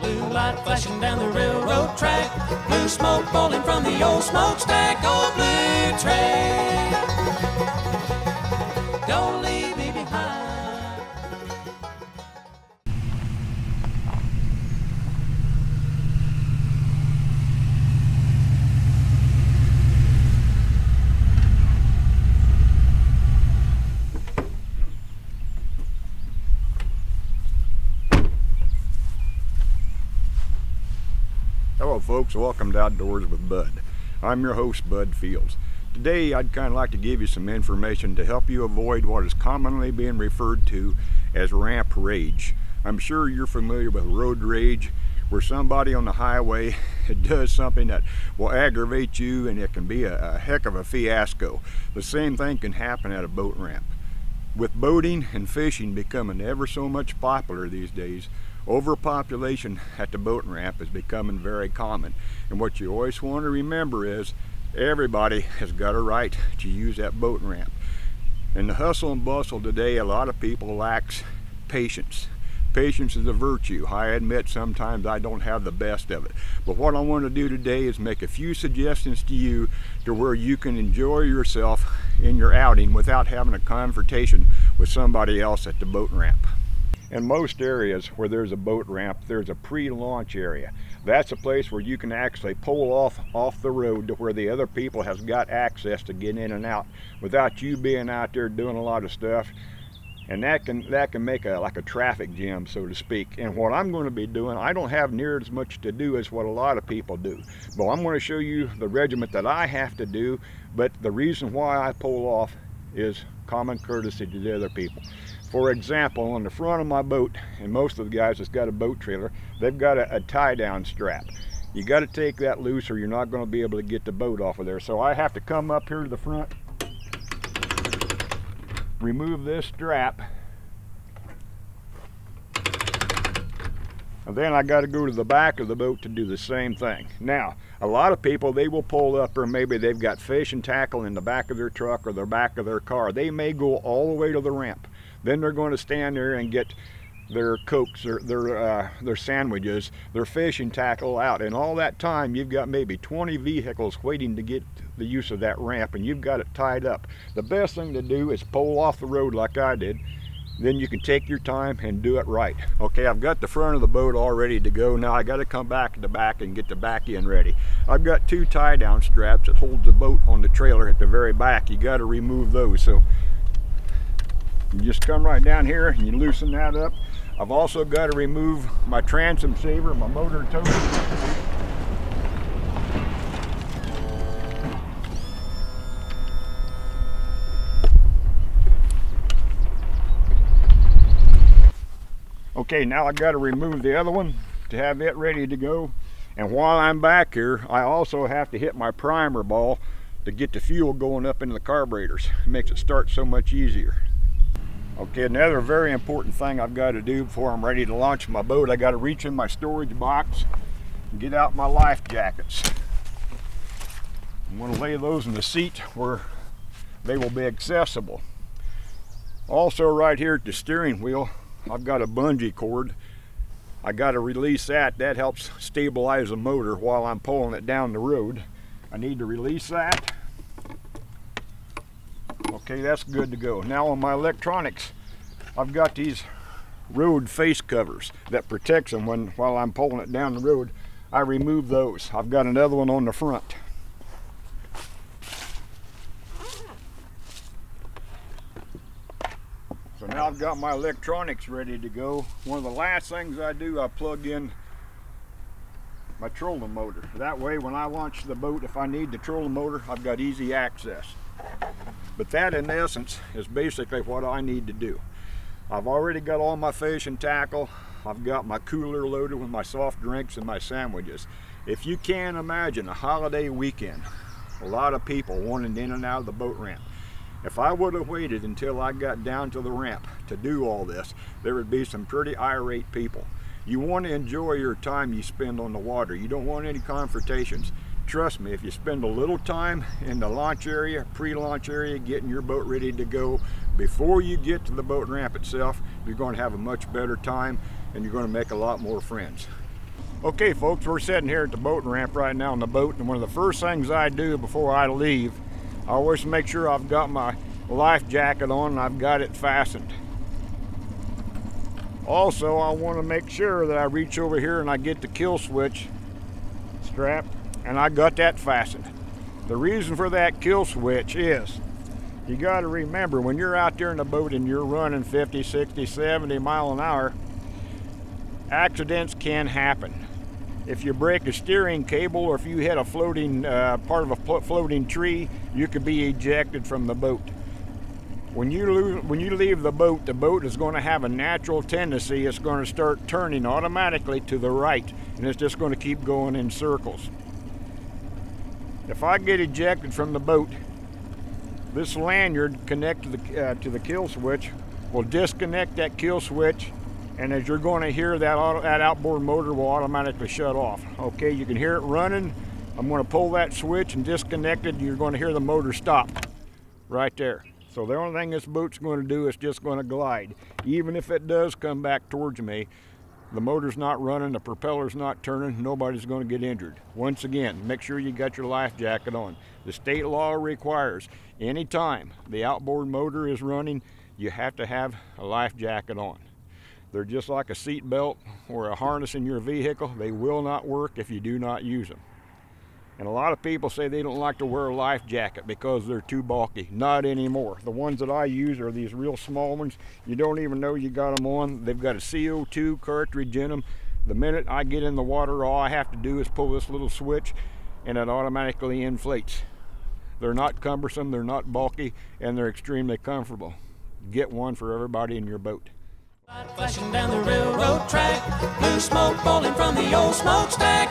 Blue light flashing down the railroad track, blue smoke rolling from the old smokestack. Oh, blue train, don't leave me behind. Hello folks, welcome to Outdoors with Bud. I'm your host, Bud Fields. Today I'd kind of like to give you some information to help you avoid what is commonly being referred to as ramp rage. I'm sure you're familiar with road rage, where somebody on the highway does something that will aggravate you and it can be a heck of a fiasco. The same thing can happen at a boat ramp. With boating and fishing becoming ever so much popular these days, overpopulation at the boat ramp is becoming very common. And what you always want to remember is everybody has got a right to use that boat ramp. In the hustle and bustle today, a lot of people lack patience. Patience is a virtue. I admit sometimes I don't have the best of it. But what I want to do today is make a few suggestions to you to where you can enjoy yourself in your outing without having a confrontation with somebody else at the boat ramp. In most areas where there's a boat ramp, there's a pre-launch area. That's a place where you can actually pull off the road to where the other people has got access to get in and out without you being out there doing a lot of stuff. And that can make like a traffic jam, so to speak. And what I'm going to be doing, I don't have near as much to do as what a lot of people do. But I'm going to show you the regiment that I have to do, but the reason why I pull off is common courtesy to the other people. For example, on the front of my boat, and most of the guys that's got a boat trailer, they've got a tie-down strap. You got to take that loose or you're not going to be able to get the boat off of there. So I have to come up here to the front, remove this strap, and then I got to go to the back of the boat to do the same thing. Now, a lot of people, they will pull up, or maybe they've got fishing tackle in the back of their truck or the back of their car. They may go all the way to the ramp. Then they're going to stand there and get their cokes, or their sandwiches, their fishing tackle out. And all that time, you've got maybe 20 vehicles waiting to get the use of that ramp, and you've got it tied up. The best thing to do is pull off the road like I did. Then you can take your time and do it right. Okay, I've got the front of the boat all ready to go. Now I got to come back to the back and get the back end ready. I've got two tie-down straps that hold the boat on the trailer at the very back. You got to remove those. So you just come right down here and you loosen that up. I've also got to remove my transom saver, my motor tow. Okay, now I got to remove the other one to have it ready to go. And while I'm back here, I also have to hit my primer ball to get the fuel going up into the carburetors. It makes it start so much easier. Okay, another very important thing I've got to do before I'm ready to launch my boat, I got to reach in my storage box and get out my life jackets. I'm going to lay those in the seat where they will be accessible. Also right here at the steering wheel, I've got a bungee cord. I got to release that. That helps stabilize the motor while I'm pulling it down the road. I need to release that. Okay, that's good to go. Now on my electronics, I've got these road face covers that protects them while I'm pulling it down the road. I remove those. I've got another one on the front. So now I've got my electronics ready to go. One of the last things I do, I plug in my trolling motor. That way when I launch the boat, if I need the trolling motor, I've got easy access. But that in essence is basically what I need to do. I've already got all my fishing tackle. I've got my cooler loaded with my soft drinks and my sandwiches. If you can imagine a holiday weekend, a lot of people wanting in and out of the boat ramp. If I would have waited until I got down to the ramp to do all this, there would be some pretty irate people. You want to enjoy your time you spend on the water. You don't want any confrontations. Trust me, if you spend a little time in the launch area, pre-launch area, getting your boat ready to go, before you get to the boat ramp itself, you're going to have a much better time and you're going to make a lot more friends. Okay folks, we're sitting here at the boating ramp right now on the boat, and one of the first things I do before I leave, I always make sure I've got my life jacket on and I've got it fastened. Also, I want to make sure that I reach over here and I get the kill switch strap, and I got that fastened. The reason for that kill switch is, you got to remember, when you're out there in the boat and you're running 50, 60, 70 mile an hour, accidents can happen. If you break a steering cable, or if you hit a floating part of a floating tree, you could be ejected from the boat. When you leave the boat is going to have a natural tendency. It's going to start turning automatically to the right, and it's just going to keep going in circles. If I get ejected from the boat, this lanyard connected to the kill switch will disconnect that kill switch, and as you're going to hear, that outboard motor will automatically shut off. Okay, you can hear it running. I'm going to pull that switch and disconnect it, and you're going to hear the motor stop right there. So the only thing this boat's going to do is just going to glide. Even if it does come back towards me, the motor's not running, the propeller's not turning, nobody's going to get injured. Once again, make sure you got your life jacket on. The state law requires anytime the outboard motor is running, you have to have a life jacket on. They're just like a seat belt or a harness in your vehicle. They will not work if you do not use them. And a lot of people say they don't like to wear a life jacket because they're too bulky. Not anymore. The ones that I use are these real small ones. You don't even know you got them on. They've got a CO2 cartridge in them. The minute I get in the water, all I have to do is pull this little switch and it automatically inflates. They're not cumbersome, they're not bulky, and they're extremely comfortable. Get one for everybody in your boat. Flashing down the railroad track, blue smoke rolling from the old smokestack.